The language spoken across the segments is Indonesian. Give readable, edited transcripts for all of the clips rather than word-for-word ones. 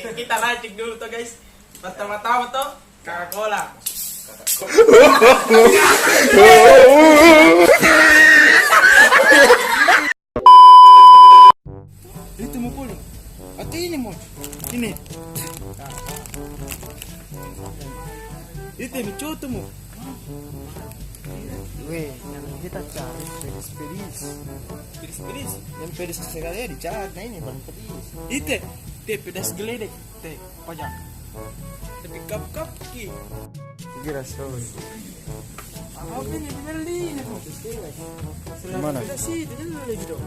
kita racik dulu tuh guys. Pertama-tama tuh Coca-Cola. Itu mau pulang. Atau ini mau? Ini. Itu yang coto mau. Weh, yang kita cari pedis. Pedis. Yang pedis sekali ya dicari. Nah ini paling pedis. Itu, pedas geledek. Pajak. Tapi kap ki. Kira sos. Apa ini dibeli ini tuh? Mana? Pedas sih, itu lagi dong.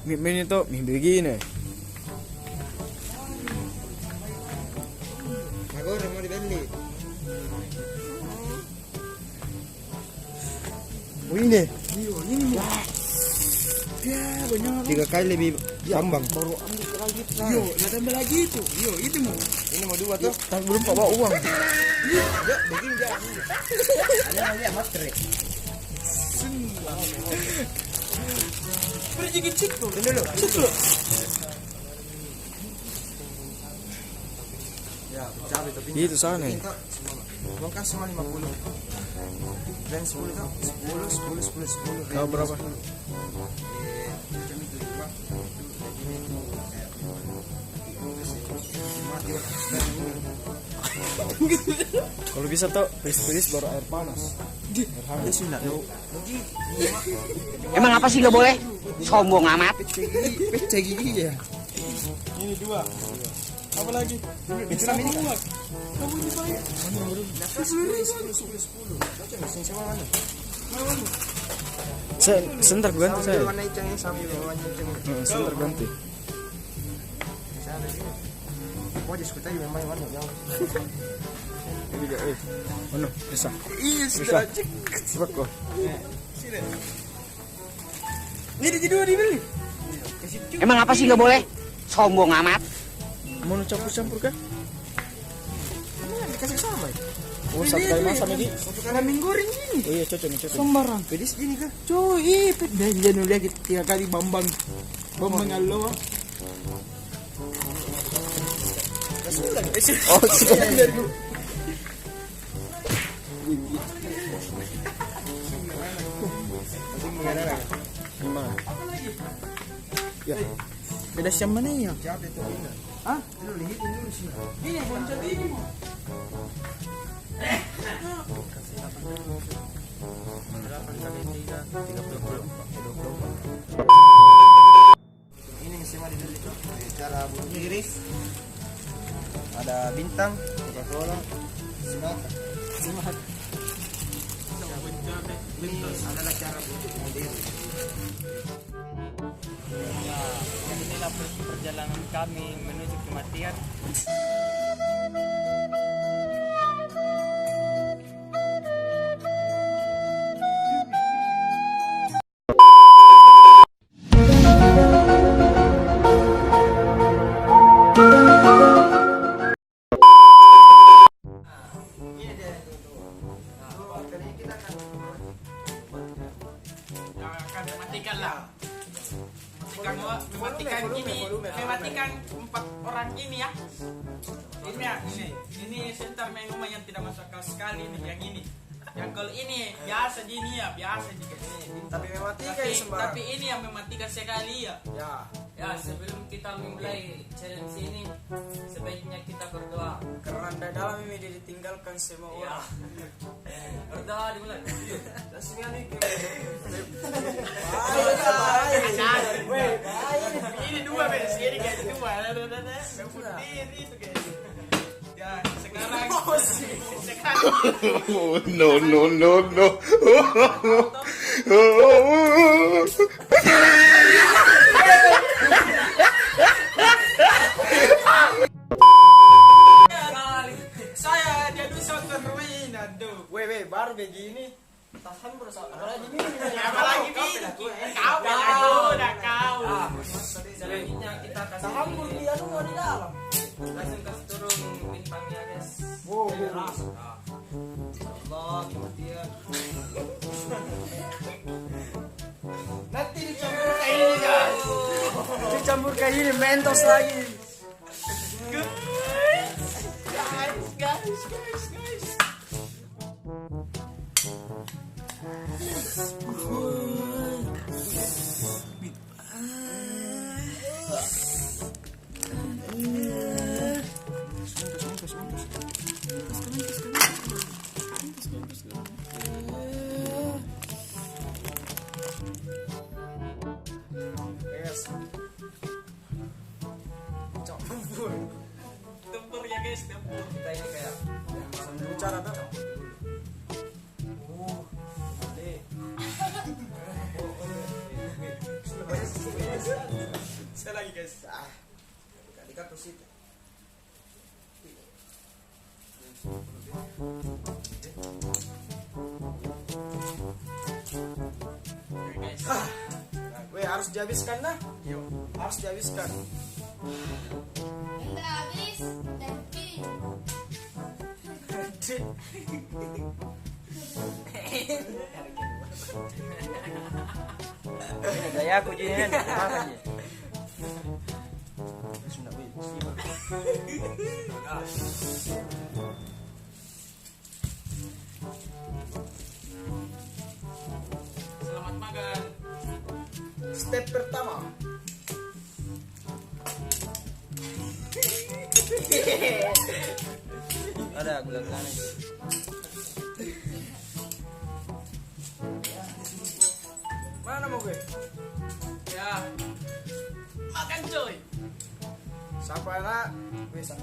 Mie itu mie begini. Aku udah mau dibeli. Oh ini. Ini mah. Ya, banyak. 3 kali lebih tambang. Baru ambil lagi. Yo, tambah lagi itu. Yo, itu mau. Ini mau 2 tuh. Tapi belum bawa uang. Ya, begini aja. Ada lagi matre. Pergi cek tuh. Dulu. Cek dulu. Ya, cabai tapi. Itu sana. Uang kas cuma 50. Dan 10 tuh. 10. Kau berapa? Kalau bisa tuh peris baru air panas. Air hangat sih enggak tahu. Emang apa sih gak boleh? Sombong amat. Pecah gigi ya. Ini 2. Apa lagi? Bisa ini kan? Kamu ini banyak. Mana baru? 10. Sebentar ganti saya. Mana itu yang sambil warna itu? Sebentar ganti. Mau diskusi memang mana yang. Ini juga mana? Bisa. Iya, sudah cek. Sebab sini. Ini jadi 2 dibeli. Emang apa sih gak boleh? Sombong amat. Mau campur kan? Dikasih sama. Oh, satu kali masak lagi. Satu kali goreng gini. Oh iya, cocok nih. Sembarang. Pedis gini kan? Cuy, dan jangan lihat 3 kali bambang alo. Oh, sudah. Gimana? Ya. Pedas yang mana ya? Hah? Ini boncel ini mau. Ini mesti mari dulu cara bunyi iris. Ada bintang, Coca-Cola, semangat. Ini adalah cara untuk mandiri. Ya, inilah perjalanan kami menuju kematian. Mematikan 4 orang ini ya. Ini center menu yang tidak masuk akal sekali nih yang ini. Yang kalau ini biasa gini ya, biasa juga ini. Tapi mematikan sembarang. Tapi ini yang mematikan sekali ya. Ya, sebelum kita memulai challenge ini sebaiknya kita berdoa. Karena dalam ini dia ditinggalkan semua orang. Berdoa dimulai. Ini 2 bes, ini kayak 2. Itu kayak. Ya, sekarang. No. Saya jadi sonton main, aduh. Weh, baru begini. Tahan berusaha. Apalagi ini. Apalagi ini. Kau. Selanjutnya kita kasih. Tahan dia tuh di dalam. Langsung kasih turun bintangnya, guys. Wow. Allah, kematian. Nanti dicampur kayak ini, guys. Dicampur kayak ini, mentos lagi. Tempur ya guys, tempur. Kita ini kayak sambil bicara tuh. Sekali lagi guys. Dikit terus itu. Oke guys. Weh, harus dihabiskan dah. Harus dihabiskan. Udah habis, tapi Ini gaya aku jian, makan je. Sudah Selamat makan. Step pertama. Ada gula-gula nih. Mana mau gue? Ya. Makan coy. Siapa nak? Bisa.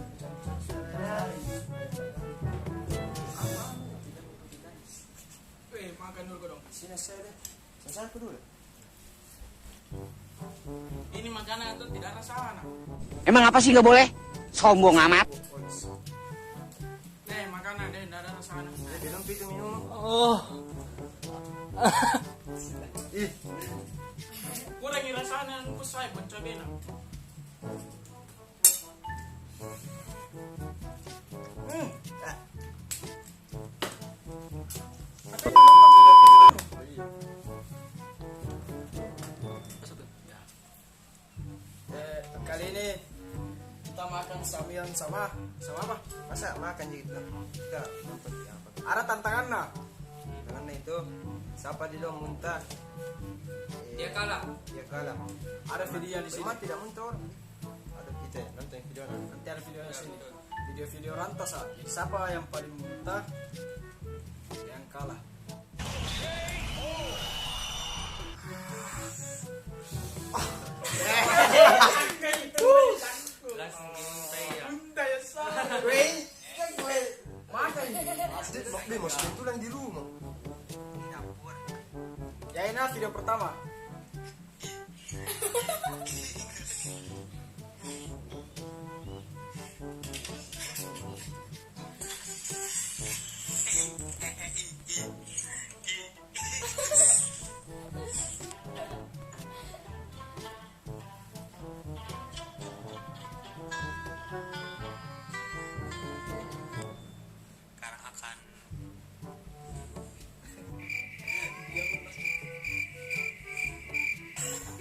Weh, makan dulu dong. Sini saya deh. Selesai aku dulu. Ini makanan itu tidak rasa anak. Emang apa sih gak boleh? Sombong amat. Nih, makanan deh, tidak ada rasa anak. Minum itu minum. Oh. Ih, Kurangi rasanya, aku saya pun cobain. kali ini kita makan samyang sama apa? Masa makan gitu? Kita apa? Ada tantangan nah. Tantangannya itu siapa di dalam muntah? Dia kalah. Dia kalah. Ada video di sini. Memang tidak muntah. Ada kita nonton video nanti ada video di sini. Video-video rantas ah. Siapa yang paling muntah? Yang kalah. Langsung minta ya. Maksudnya tulang di rumah. Ya ini video pertama.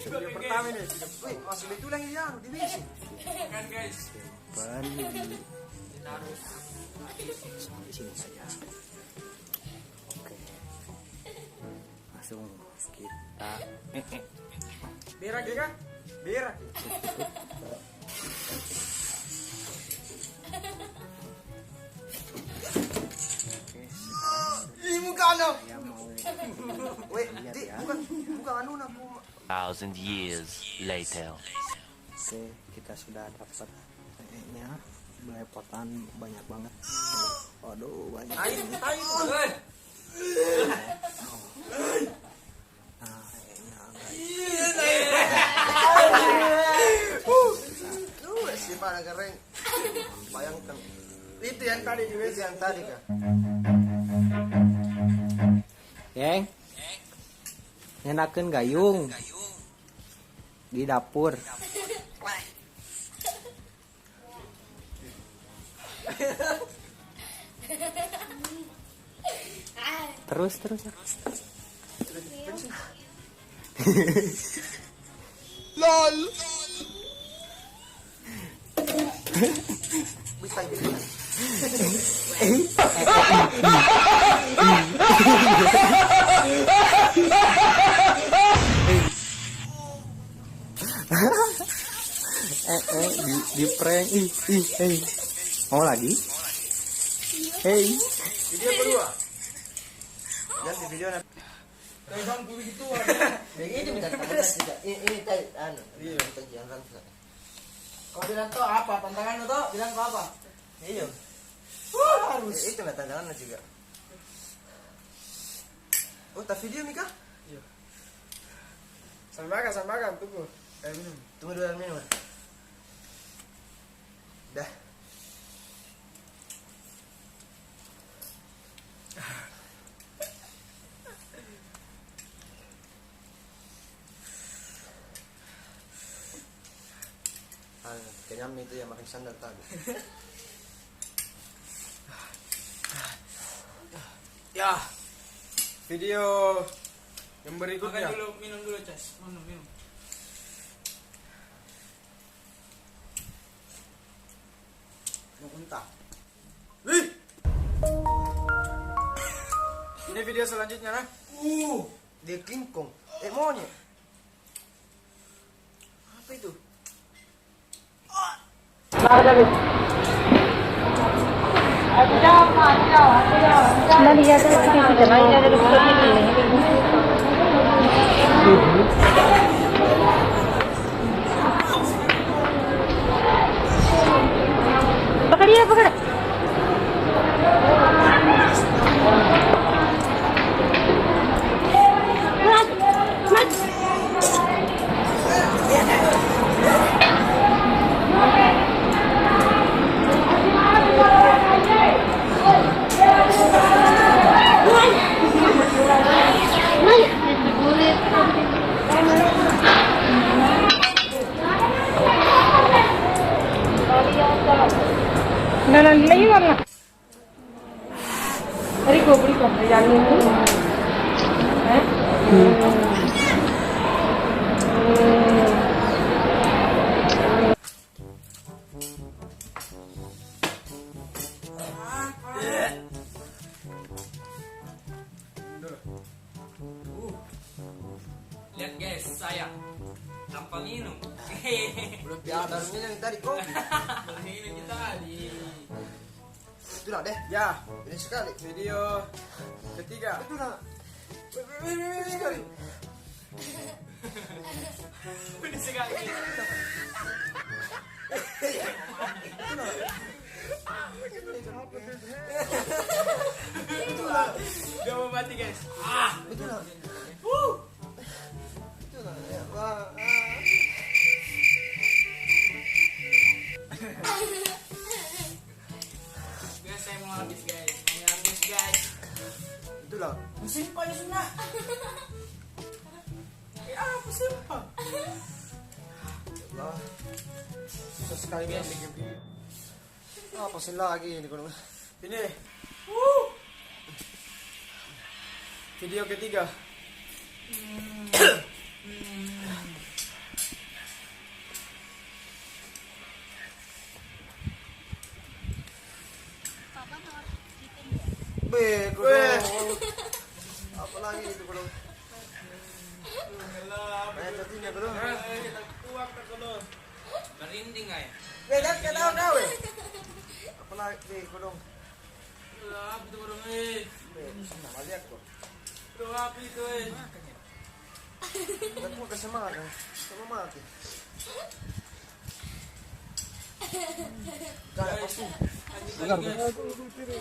Video pertama ini. Wih, masih itu lagi ya, di bisi. Kan guys. Kita harus Sampai sini saja. Oke. Langsung kita Berak ya kan? Berak. Ih, muka anu. saya mau Weh, bukan anu aku. 1,000 years later. Oke, kita sudah dapat kayaknya belepotan banyak banget. Waduh, banyak. Air. Nah, kayaknya agak Si pada kering. Bayangkan. Itu yang tadi juga, itu yang tadi kan. Geng, nyenakeun gayung di dapur. Terus. LOL. Bisa gitu. Di prank. Mau lagi? Hey. Video kedua. Ganti video nanti. pegang begitu. Begitu minta tambah tidak. Ini tadi anu. Iya, tagihan rantai. Kau bilang tuh apa? Tantangan tuh bilang kau apa? Iya. Harus. Itu lah tantangan juga. Oh, tak video Mika? Iya. Sampai makan, tunggu. Minum. Tunggu dulu minum. Dah. Kenyam itu yang makan sandal tadi. Ya, video yang berikutnya. Makan dulu, minum dulu, Cas. Minum. Mau muntah. Wih. Ini video selanjutnya nah. Dia kingkong. Monyet. Apa itu? पकड़ नहीं करना अरे गोबरी कपड़े जाने Lihat guys, saya tanpa minum. Belum baru minum tadi kopi. Minum kita tadi. Itulah deh. Ya, ini sekali video ketiga. Itulah. Ini sekali. Ini sekali. Itulah. Gak mau mati guys. Itulah. Itulah. Ya, Guys, saya mau habis guys. Itulah. Simpan Suna. Apa simpan? Allah. Susah sekali bikin video. Apa sih lagi ini kalau ini video ketiga. Apa lagi itu kalau? Jadinya kalau. Merinding nggak ya? Jangan tahu kau. Apa lagi kalau? Apa itu orang Nama lihat kok. Apa itu Ba't mo kasama ka? Sama mati. Kaya kasi.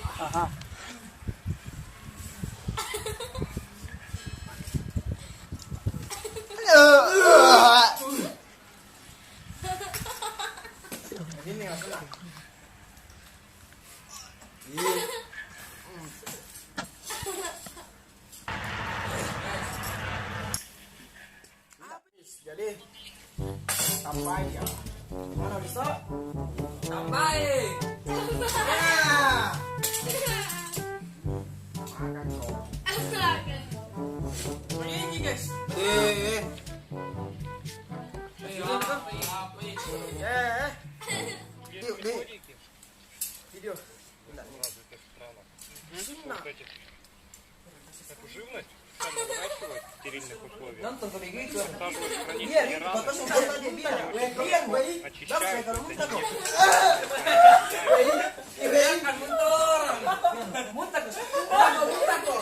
Aha. Ini nga sila. Jadi sampai ya. Mana bisa? Sampai. Makan kok. Ini guys. Video. Эту живность стали выращивать в стерильных условиях. Nonton ko bigay ko. Ставлю Iya, хранительные рамы, batas ng bata di biya. Biyan, boy. очищают от Munta ko. Kan mundur. Munta ko. Munta ko.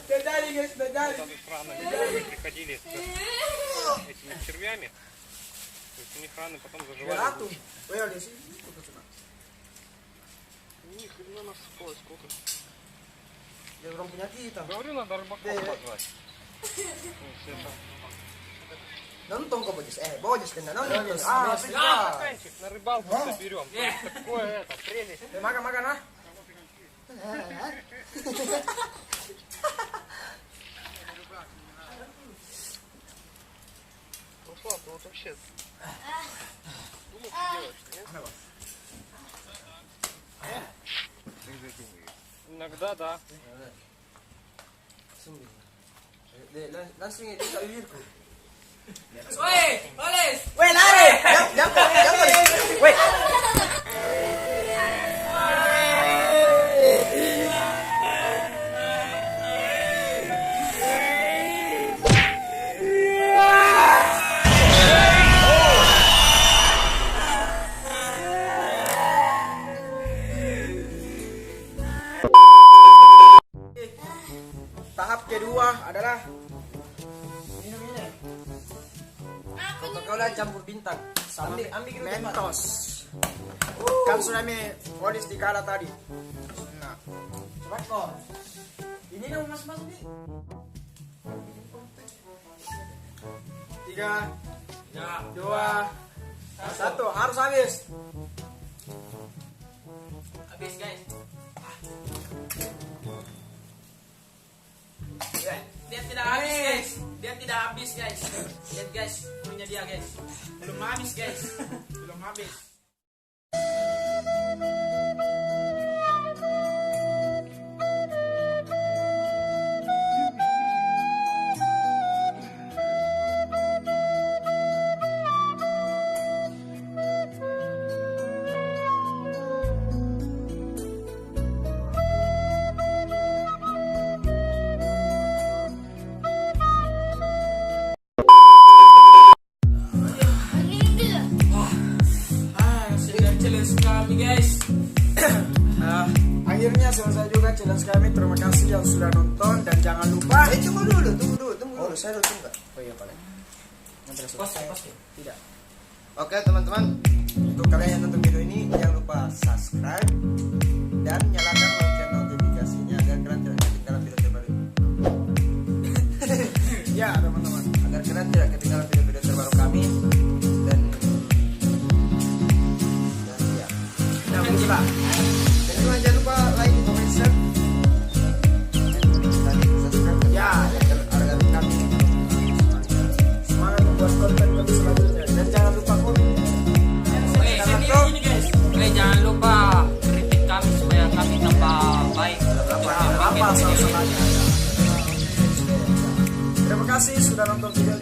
Dadali guys, dadali. странами, которые приходили с червями. То есть у них раны потом Biar заживали. atuh. Oh ya, di sini. Ни хрена насыпалось сколько. Ya orang punya kita. Говорю, надо рыбаков Да, да. позвать. Ну, все там. Nonton kok Bojes. Bojes kena nonton. Bojes. Ah, Bojes. sudah. Стаканчик на рыбалку соберем. Такое это, прелесть. Makan ah. Руслан, ты вот вообще думал, что делаешь, нет? Иногда да. Langsung itu tak bibirku. Woi, Oles. Weh, lari. Jangan. Weh. Tahap kedua adalah minum ini. Coca-Cola campur bintang sama Mentos. Kan sudah polis di kala tadi. Nah, coba kok. Ini dong masuk nih. 3, 2, 1, harus habis. Habis guys. Dia tidak habis guys. Dia tidak habis guys. Lihat guys, punya dia guys. Belum habis guys. Belum habis. Sudah challenge kami guys. Akhirnya selesai juga challenge kami. Terima kasih yang sudah nonton dan jangan lupa. Tunggu dulu. Saya udah tunggu. Oh iya paling. Pos. Tidak. Oke teman-teman, untuk kalian yang nonton video ini jangan lupa subscribe dan nyalakan lonceng notifikasinya agar kalian tidak ketinggalan video terbaru. Ya teman-teman, agar kalian tidak ketinggalan video-video terbaru kami dan ya. Nah begitulah. Dan juga jangan lupa like, comment, share, dan subscribe. Ya, agar kami semangat membuat konten kami selanjutnya. Dan jangan lupa komen. Sini guys. Jangan lupa kritik kami supaya kami tambah baik. Apa salah-salahnya. Terima kasih sudah nonton video